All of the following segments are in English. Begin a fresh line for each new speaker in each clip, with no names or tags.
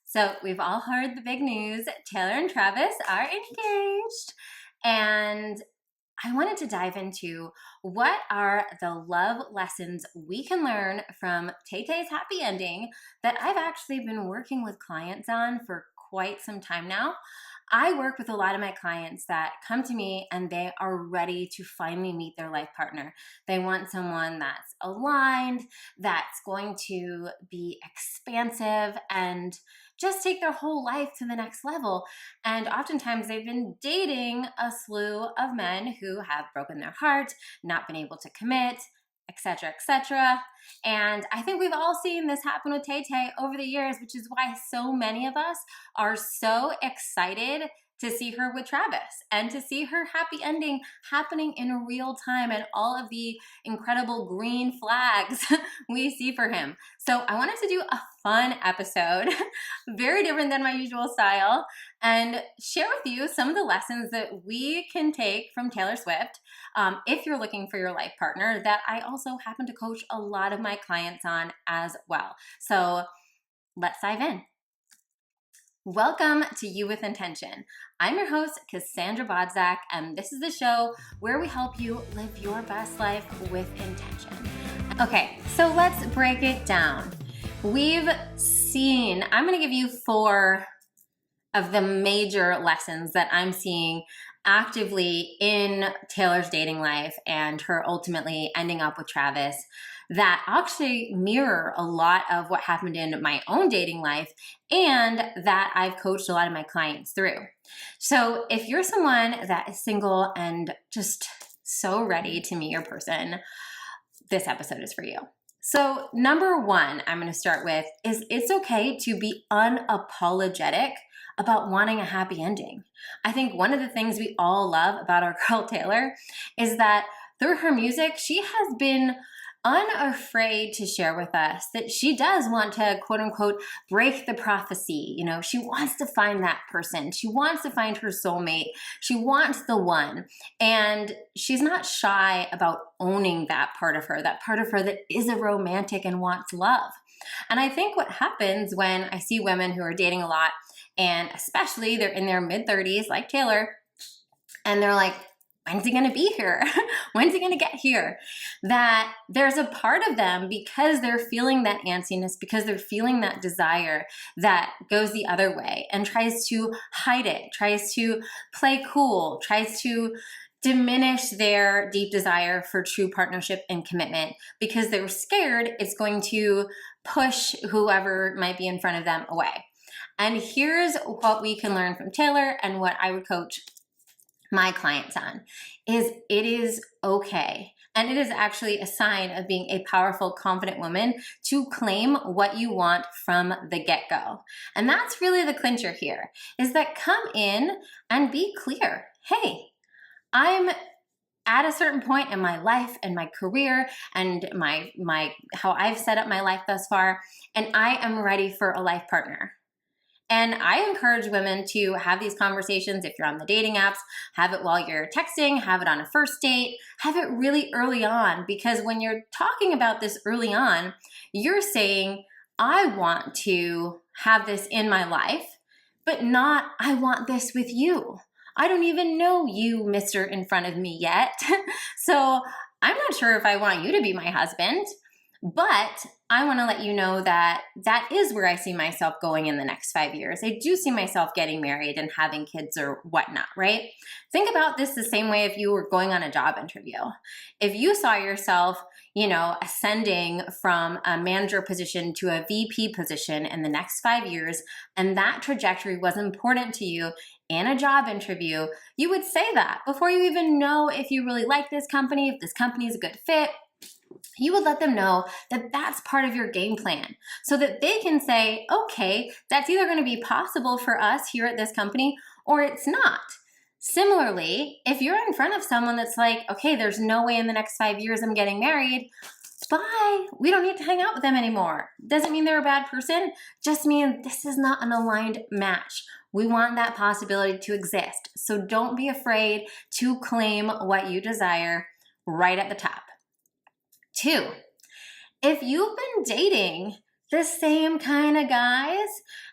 So we've all heard the big news. Taylor and Travis are engaged. And I wanted to dive into what are the love lessons we can learn from Tay-Tay's happy ending that I've actually been working with clients on for quite some time now. I work with a lot of my clients that come to me and they are ready to finally meet their life partner. They want someone that's aligned, that's going to be expansive and just take their whole life to the next level. And oftentimes they've been dating a slew of men who have broken their heart, not been able to commit, etc., etc. And I think we've all seen this happen with Tay-Tay over the years, which is why so many of us are so excited to see her with Travis and to see her happy ending happening in real time and all of the incredible green flags we see for him. So I wanted to do a fun episode, very different than my usual style, and share with you some of the lessons that we can take from Taylor Swift if you're looking for your life partner that I also happen to coach a lot of my clients on as well. So let's dive in. Welcome to You with Intention. I'm your host, Cassandra, and this is the show where we help you live your best life with intention. Okay, so let's break it down. We've seen, I'm going to give you 4 of the major lessons that I'm seeing actively in Taylor's dating life and her ultimately ending up with Travis that actually mirror a lot of what happened in my own dating life and that I've coached a lot of my clients through. So if you're someone that is single and just so ready to meet your person, this episode is for you. So number 1 I'm going to start with is it's okay to be unapologetic about wanting a happy ending. I think one of the things we all love about our girl Taylor is that through her music, she has been unafraid to share with us that she does want to, quote unquote, break the prophecy. You know, she wants to find that person. She wants to find her soulmate. She wants the one. And she's not shy about owning that part of her that is a romantic and wants love. And I think what happens when I see women who are dating a lot, and especially they're in their mid-30s like Taylor, and they're like, when's he going to be here? When's he going to get here? That there's a part of them, because they're feeling that antsiness, because they're feeling that desire that goes the other way and tries to hide it, tries to play cool, tries to diminish their deep desire for true partnership and commitment because they're scared it's going to push whoever might be in front of them away. And here's what we can learn from Taylor and what I would coach my clients on is it is okay. And it is actually a sign of being a powerful, confident woman to claim what you want from the get-go. And that's really the clincher here, is that come in and be clear. Hey, I'm at a certain point in my life and my career and my how I've set up my life thus far, and I am ready for a life partner. And I encourage women to have these conversations. If you're on the dating apps, have it while you're texting, have it on a first date, have it really early on, because when you're talking about this early on, you're saying, I want to have this in my life, but not, I want this with you. I don't even know you, mister, in front of me yet. So I'm not sure if I want you to be my husband. But I want to let you know that that is where I see myself going in the next 5 years. I do see myself getting married and having kids or whatnot, right? Think about this the same way if you were going on a job interview. If you saw yourself, ascending from a manager position to a VP position in the next 5 years, and that trajectory was important to you in a job interview, you would say that before you even know if you really like this company, if this company is a good fit. You would let them know that that's part of your game plan so that they can say, okay, that's either going to be possible for us here at this company or it's not. Similarly, if you're in front of someone that's like, okay, there's no way in the next 5 years I'm getting married, bye. We don't need to hang out with them anymore. Doesn't mean they're a bad person, just means this is not an aligned match. We want that possibility to exist. So don't be afraid to claim what you desire right at the top. 2, if you've been dating the same kind of guys.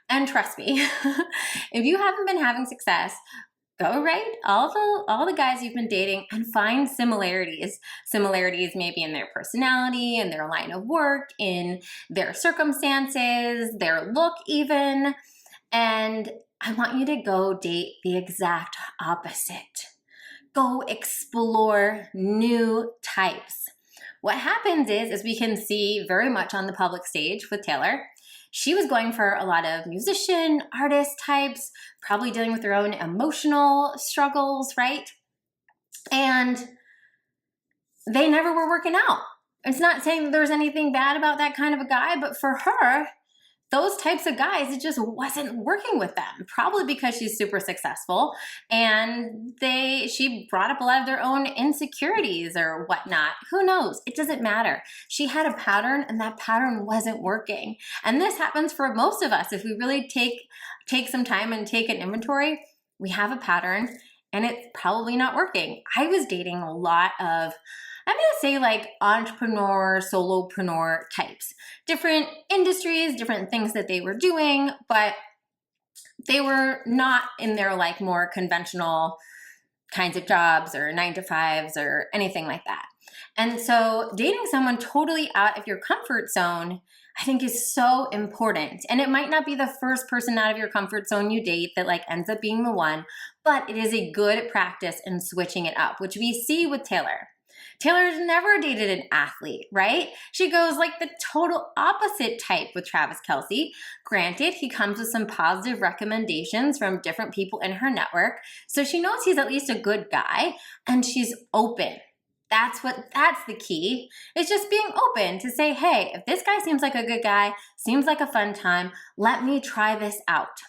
And trust me, if you haven't been having success, go rate all the guys you've been dating and find similarities. Similarities maybe in their personality, in their line of work, in their circumstances, their look even. And I want you to go date the exact opposite. Go explore new types. What happens is, as we can see very much on the public stage with Taylor, she was going for a lot of musician, artist types, probably dealing with their own emotional struggles, right? And they never were working out. It's not saying that there's anything bad about that kind of a guy, but for her, those types of guys, it just wasn't working with them. Probably because she's super successful and she brought up a lot of their own insecurities or whatnot. Who knows? It doesn't matter. She had a pattern and that pattern wasn't working. And this happens for most of us. If we really take some time and take an inventory, we have a pattern and it's probably not working. I was dating a lot of, I'm going to say like entrepreneur, solopreneur types, different industries, different things that they were doing, but they were not in their like more conventional kinds of jobs or 9-to-5s or anything like that. And so dating someone totally out of your comfort zone, I think is so important. And it might not be the first person out of your comfort zone you date that like ends up being the one, but it is a good practice in switching it up, which we see with Taylor. Taylor's never dated an athlete, right? She goes like the total opposite type with Travis Kelce. Granted, he comes with some positive recommendations from different people in her network, so she knows he's at least a good guy, and she's open. That's the key. It's just being open to say, hey, if this guy seems like a good guy, seems like a fun time, let me try this out.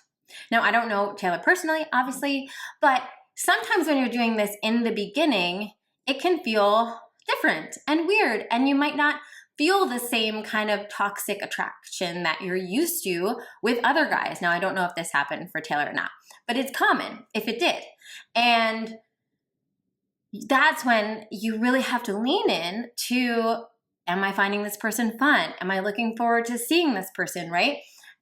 Now, I don't know Taylor personally, obviously, but sometimes when you're doing this in the beginning, it can feel different and weird, and you might not feel the same kind of toxic attraction that you're used to with other guys. Now, I don't know if this happened for Taylor or not, but it's common if it did. And that's when you really have to lean in to, am I finding this person fun? Am I looking forward to seeing this person, right?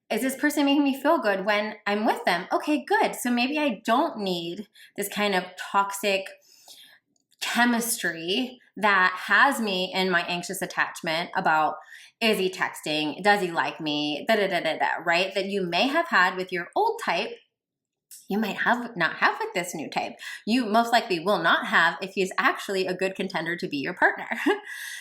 Is this person making me feel good when I'm with them? Okay, good. So maybe I don't need this kind of toxic chemistry that has me in my anxious attachment about, is he texting? Does he like me? Right? That you may have had with your old type, you might not have with this new type. You most likely will not have if he's actually a good contender to be your partner.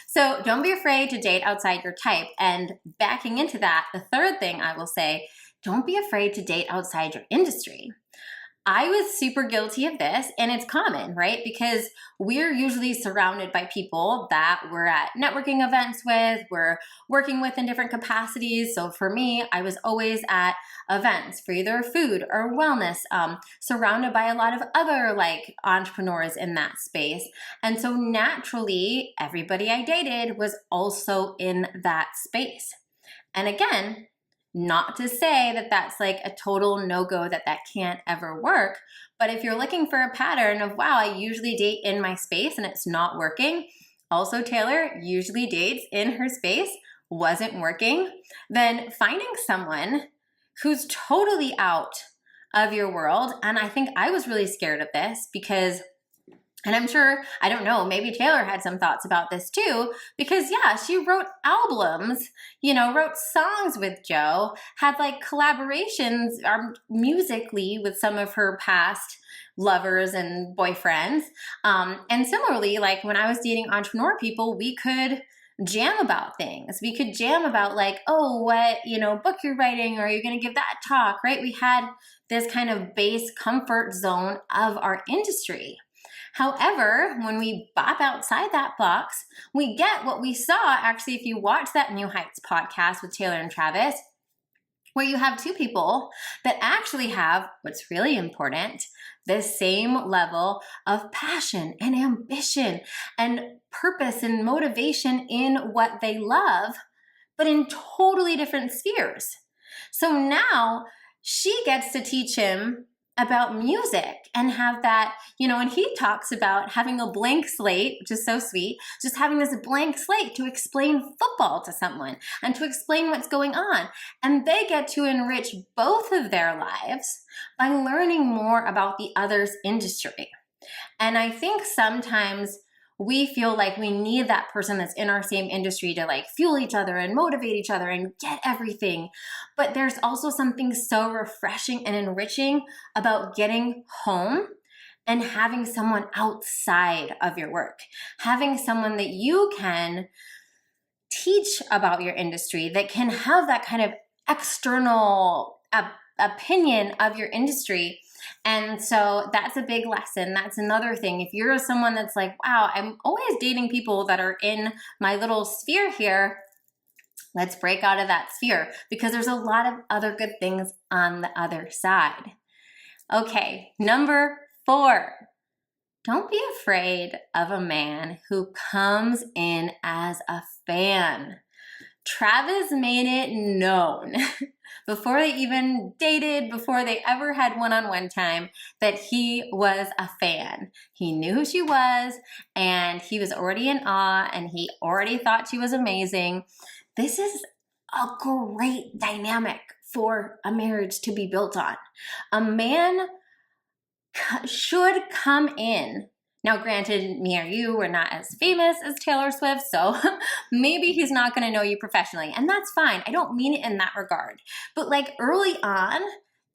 So don't be afraid to date outside your type. And backing into that, the third thing I will say, don't be afraid to date outside your industry. I was super guilty of this, and it's common, right? Because we're usually surrounded by people that we're at networking events with, we're working with in different capacities. So for me, I was always at events for either food or wellness, surrounded by a lot of other like entrepreneurs in that space. And so naturally, everybody I dated was also in that space. And again, not to say that that's like a total no-go, that can't ever work. But if you're looking for a pattern of, wow, I usually date in my space and it's not working. Also, Taylor usually dates in her space, wasn't working. Then finding someone who's totally out of your world. And I think I was really scared of this because, and I'm sure, I don't know, maybe Taylor had some thoughts about this too, because yeah, she wrote albums, wrote songs with Joe, had like collaborations musically with some of her past lovers and boyfriends. And similarly, like when I was dating entrepreneur people, we could jam about things. We could jam about like, oh, what, book you're writing, or you're going to give that talk, right? We had this kind of base comfort zone of our industry. However, when we bop outside that box, we get what we saw. Actually, if you watch that New Heights podcast with Taylor and Travis, where you have two people that actually have, what's really important, the same level of passion and ambition and purpose and motivation in what they love, but in totally different spheres. So now she gets to teach him about music and have that, and he talks about having a blank slate, which is so sweet, just having this blank slate to explain football to someone and to explain what's going on. And they get to enrich both of their lives by learning more about the other's industry. And I think sometimes we feel like we need that person that's in our same industry to like fuel each other and motivate each other and get everything. But there's also something so refreshing and enriching about getting home and having someone outside of your work, having someone that you can teach about your industry, that can have that kind of external opinion of your industry. And so that's a big lesson. That's another thing. If you're someone that's like, wow, I'm always dating people that are in my little sphere here, let's break out of that sphere, because there's a lot of other good things on the other side. Okay, number 4. Don't be afraid of a man who comes in as a fan. Travis made it known before they even dated, before they ever had one-on-one time, that he was a fan. He knew who she was, and he was already in awe, and he already thought she was amazing. This is a great dynamic for a marriage to be built on. A man should come in. Now, granted, me or you are not as famous as Taylor Swift, so maybe he's not going to know you professionally, and that's fine. I don't mean it in that regard. But like early on,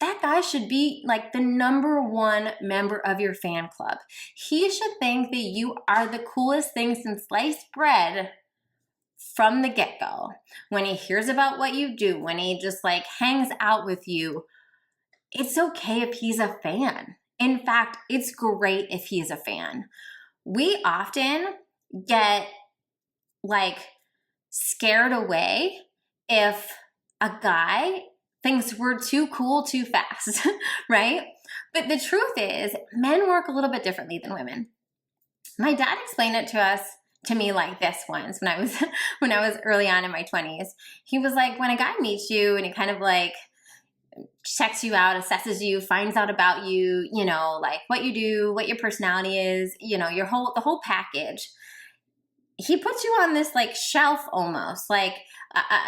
that guy should be like the number 1 member of your fan club. He should think that you are the coolest thing since sliced bread from the get-go. When he hears about what you do, when he just like hangs out with you, it's okay if he's a fan. In fact, it's great if he's a fan. We often get like scared away if a guy thinks we're too cool too fast, right? But the truth is, men work a little bit differently than women. My dad explained it to me like this once when I was early on in my 20s. He was like, when a guy meets you and he kind of like checks you out, assesses you, finds out about you, like what you do, what your personality is, the whole package. He puts you on this like shelf, almost like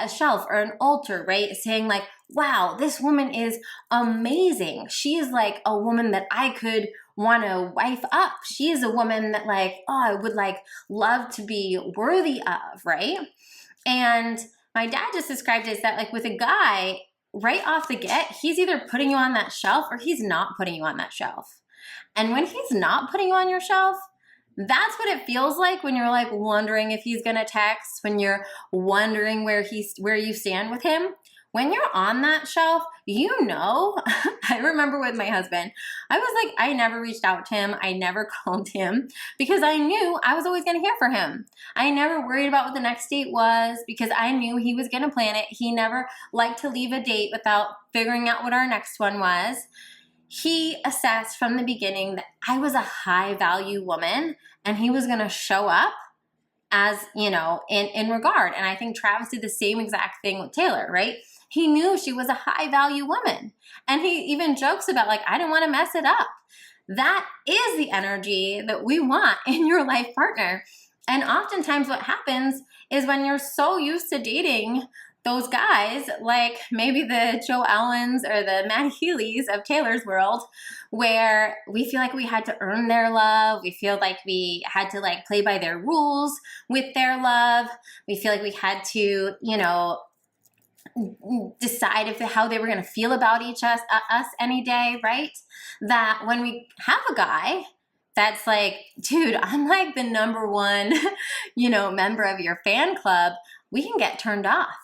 a shelf or an altar, right? Saying like, wow, this woman is amazing. She is like a woman that I could want to wife up. She is a woman that like, oh, I would like love to be worthy of, right? And my dad just described it as that like with a guy, right off the get, he's either putting you on that shelf or he's not putting you on that shelf. And when he's not putting you on your shelf, that's what it feels like when you're like wondering if he's gonna text, when you're wondering where you stand with him. When you're on that shelf, I remember with my husband, I was like, I never reached out to him. I never called him because I knew I was always going to hear from him. I never worried about what the next date was because I knew he was going to plan it. He never liked to leave a date without figuring out what our next one was. He assessed from the beginning that I was a high value woman and he was going to show up as, in regard. And I think Travis did the same exact thing with Taylor, right? He knew she was a high value woman. And he even jokes about like, I don't want to mess it up. That is the energy that we want in your life partner. And oftentimes what happens is when you're so used to dating those guys, like maybe the Joe Allens or the Matt Healys of Taylor's world, where we feel like we had to earn their love. We feel like we had to like play by their rules with their love. We feel like we had to, decide how they were going to feel about us any day, right? That when we have a guy that's like, dude, I'm like the number 1, member of your fan club, we can get turned off.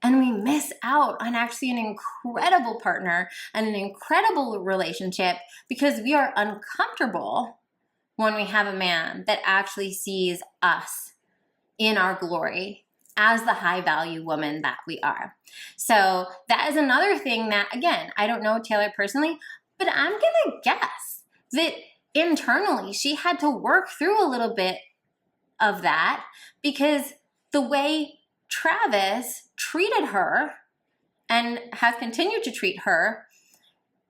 And we miss out on actually an incredible partner and an incredible relationship because we are uncomfortable when we have a man that actually sees us in our glory as the high value woman that we are. So that is another thing that, again, I don't know Taylor personally, but I'm going to guess that internally she had to work through a little bit of that because the way Travis treated her and has continued to treat her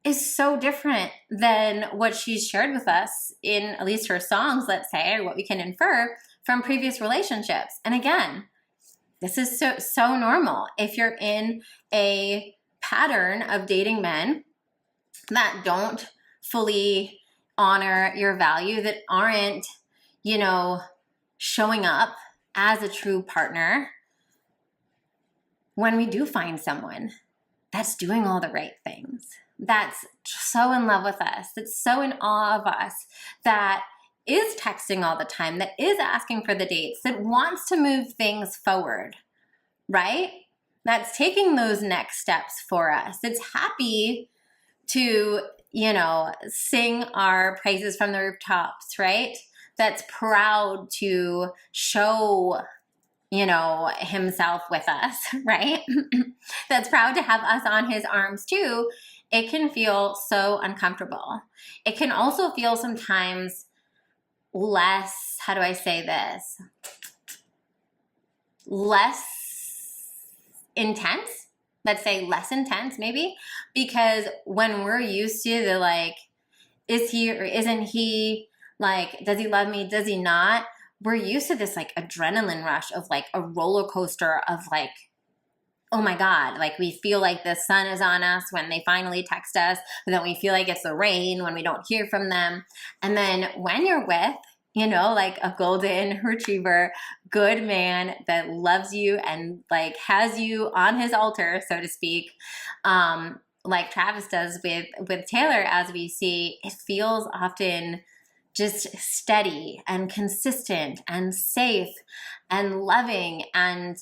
is so different than what she's shared with us in at least her songs, let's say, or what we can infer from previous relationships. And again, this is so normal. If you're in a pattern of dating men that don't fully honor your value, that aren't, showing up as a true partner, when we do find someone that's doing all the right things, that's so in love with us, that's so in awe of us, that is texting all the time, that is asking for the dates, that wants to move things forward, right? That's taking those next steps for us. It's happy to, sing our praises from the rooftops, right? That's proud to show, himself with us, right? That's proud to have us on his arms too. It can feel so uncomfortable. It can also feel sometimes less, how do I say this? Less intense. Let's say less intense maybe, because when we're used to the like, is he or isn't he, like, does he love me, does he not? We're used to this like adrenaline rush of like a roller coaster of like, oh my God, like we feel like the sun is on us when they finally text us, but then we feel like it's the rain when we don't hear from them. And then when you're with, like a golden retriever, good man that loves you and like has you on his altar, so to speak, like Travis does with Taylor, as we see, it feels often just steady and consistent and safe and loving and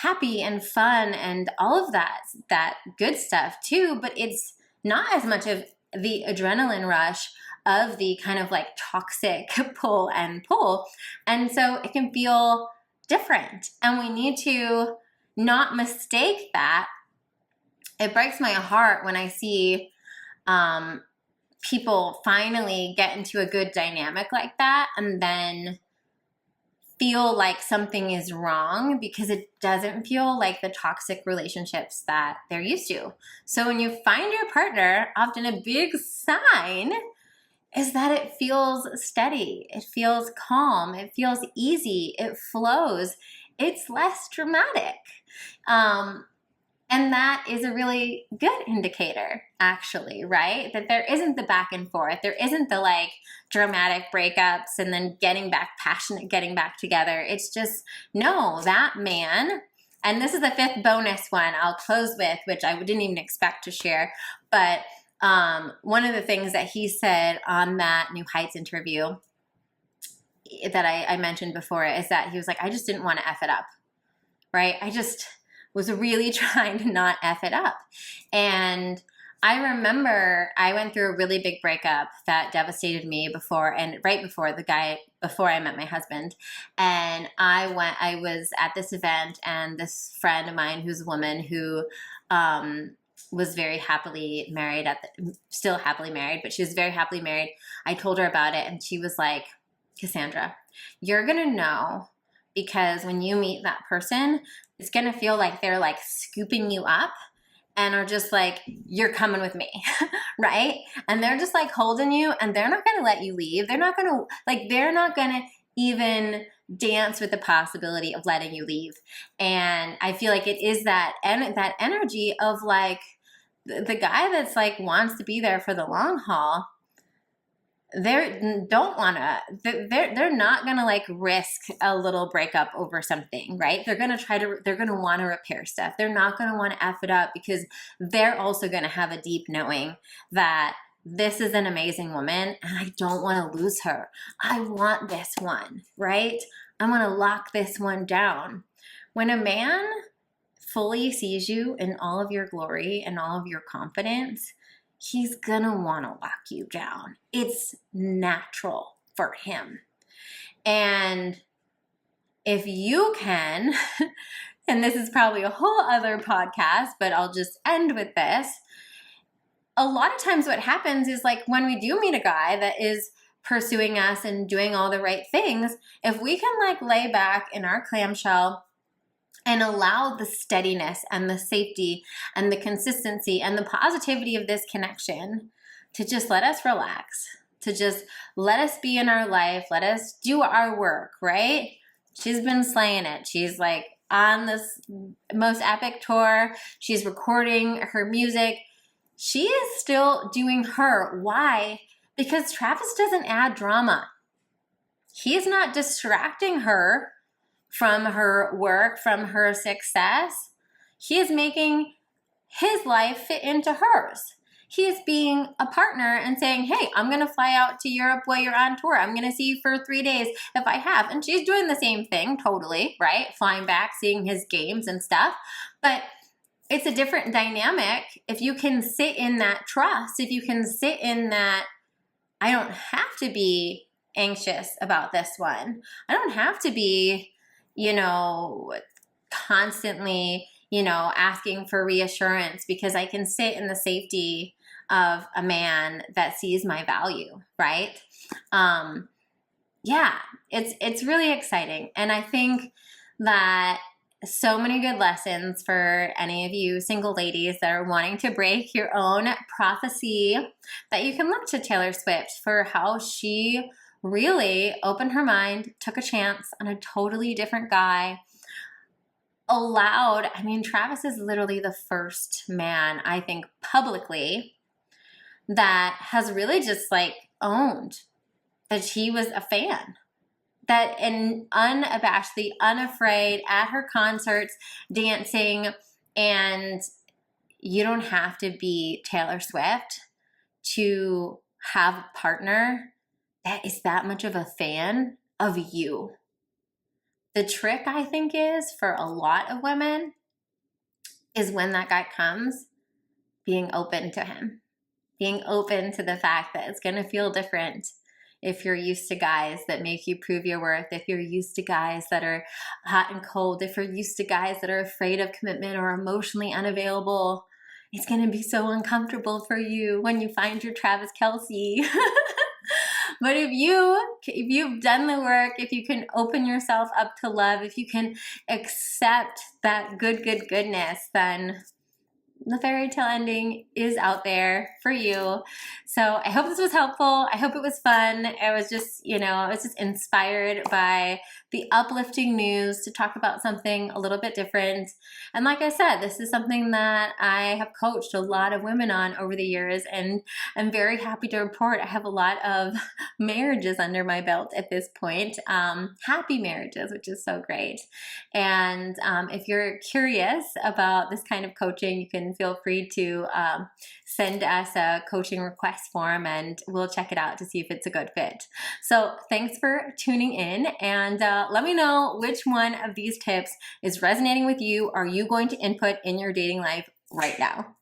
happy and fun and all of that good stuff too. But it's not as much of the adrenaline rush of the kind of like toxic pull. And so it can feel different, and we need to not mistake that. It breaks my heart when I see people finally get into a good dynamic like that and then feel like something is wrong because it doesn't feel like the toxic relationships that they're used to. So when you find your partner, often a big sign is that it feels steady, it feels calm, it feels easy, it flows, it's less dramatic. And that is a really good indicator, actually, right? That there isn't the back and forth. There isn't the like dramatic breakups and then getting back passionate, getting back together. It's just, no, that man, and this is the fifth bonus one I'll close with, which I didn't even expect to share. But one of the things that he said on that New Heights interview that I mentioned before is that he was like, I just didn't want to F it up, right? I just was really trying to not F it up. And I remember I went through a really big breakup that devastated me right before I met my husband. And I was at this event, and this friend of mine who's a woman who was very happily married still happily married, but she was very happily married. I told her about it, and she was like, Cassandra, you're going to know, because when you meet that person, it's going to feel like they're like scooping you up and are just like, you're coming with me, right? And they're just like holding you, and they're not going to let you leave. They're not going to even dance with the possibility of letting you leave. And I feel like it is that energy of like the guy that's like wants to be there for the long haul. They're not gonna like risk a little breakup over something, right? They're gonna want to repair stuff. They're not gonna want to F it up, because they're also gonna have a deep knowing that this is an amazing woman and I don't want to lose her. I want this one, right? I want to lock this one down. When a man fully sees you in all of your glory and all of your confidence, he's gonna want to lock you down. It's natural for him. And if you can, and this is probably a whole other podcast, but I'll just end with this. A lot of times what happens is like when we do meet a guy that is pursuing us and doing all the right things, if we can like lay back in our clamshell and allow the steadiness and the safety and the consistency and the positivity of this connection to just let us relax, to just let us be in our life, let us do our work, right? She's been slaying it. She's like on this most epic tour. She's recording her music. She is still doing her. Why? Because Travis doesn't add drama. He is not distracting her from her work, from her success. He is making his life fit into hers. He is being a partner and saying, hey, I'm going to fly out to Europe while you're on tour. I'm going to see you for 3 days if I have. And she's doing the same thing, totally, right? Flying back, seeing his games and stuff. But it's a different dynamic if you can sit in that trust, if you can sit in that, I don't have to be anxious about this one. I don't have to be, constantly, asking for reassurance, because I can sit in the safety of a man that sees my value, right? Yeah, it's really exciting. And I think that so many good lessons for any of you single ladies that are wanting to break your own prophecy, that you can look to Taylor Swift for how she really opened her mind, took a chance on a totally different guy, Travis is literally the first man, I think, publicly that has really just owned that he was a fan. That, and unabashedly, unafraid, at her concerts, dancing. And you don't have to be Taylor Swift to have a partner that is that much of a fan of you. The trick, I think, is for a lot of women is when that guy comes, being open to him, being open to the fact that it's going to feel different. If you're used to guys that make you prove your worth, if you're used to guys that are hot and cold, if you're used to guys that are afraid of commitment or emotionally unavailable, it's going to be so uncomfortable for you when you find your Travis Kelce. But if you've done the work, if you can open yourself up to love, if you can accept that goodness, then the fairy tale ending is out there for you. So I hope this was helpful. I hope it was fun. I was just inspired by the uplifting news to talk about something a little bit different. And like I said, this is something that I have coached a lot of women on over the years, and I'm very happy to report I have a lot of marriages under my belt at this point. Happy marriages, which is so great. And if you're curious about this kind of coaching, you can feel free to send us a coaching request form and we'll check it out to see if it's a good fit. So thanks for tuning in, and let me know which one of these tips is resonating with you. Are you going to input in your dating life right now?